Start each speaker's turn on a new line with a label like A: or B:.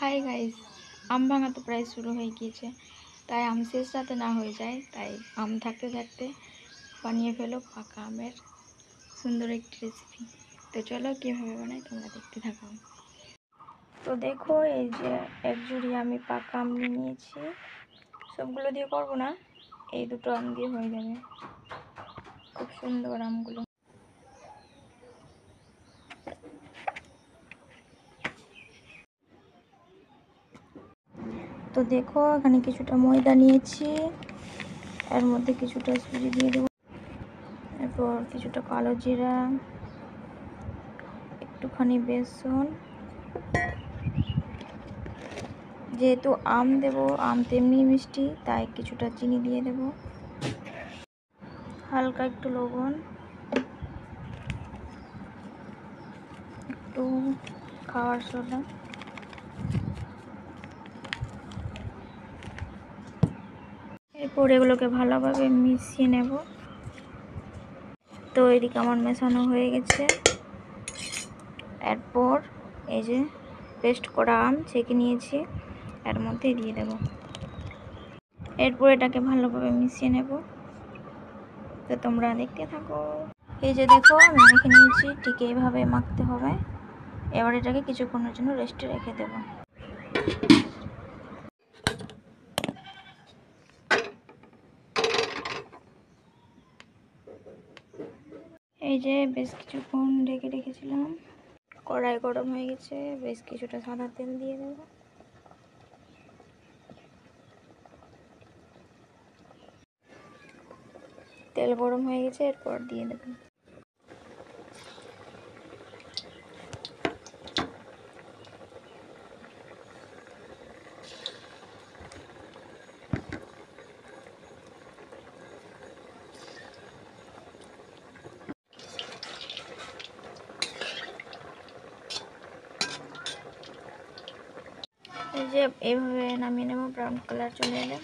A: Hi guys, আম ভাঙা তো প্রায় শুরু হয়ে গিয়েছে, তাই আম শেষ যাতে না হয়ে যায়, তাই আম থাকতে থাকতে বানিয়ে ফেলো পাকা আমের সুন্দর একটি রেসিপি। তো চলো কীভাবে বানাই তোমরা দেখতে থাকো। তো দেখো, এই যে এক ঝুড়ি আমি পাকা আম নিয়ে নিয়েছি। সবগুলো দিয়ে করবো না, এই দুটো আম দিয়ে হয়ে যাবে। খুব সুন্দর আমগুলো। তো দেখো, এখানে কিছুটা ময়দা নিয়েছি, এর মধ্যে কিছুটা সুজি দিয়ে দেবো, এরপর কিছুটা কালো জিরা, একটুখানি বেসন, যেহেতু আম দেব, আম তেমনি মিষ্টি, তাই কিছুটা চিনি দিয়ে দেব, হালকা একটু লবণ, একটু খাওয়ার সোডা, এরপর এগুলোকে ভালোভাবে মিশিয়ে নেব। তো এদিকে আমার মেশানো হয়ে গেছে। এরপর এই যে পেস্ট করা আম ছেঁকে নিয়েছি, এর মধ্যে দিয়ে দেব। এরপর এটাকে ভালোভাবে মিশিয়ে নেব। তো তোমরা দেখতে থাকো। এই যে দেখো, আমি মেখে নিয়েছি, ঠিক এইভাবে মাখতে হবে। এবার এটাকে কিছুক্ষণের জন্য রেস্টে রেখে দেব। এই যে বেশ কিছুক্ষণ ঢেকে রেখেছিলাম। কড়াই গরম হয়ে গেছে, বেশ কিছুটা সাদা তেল দিয়ে দেব। তেল গরম হয়ে গেছে, এরপর দিয়ে দেব। এই যে এইভাবে নামিয়ে নেব, ব্রাউন কালার চলে এলে।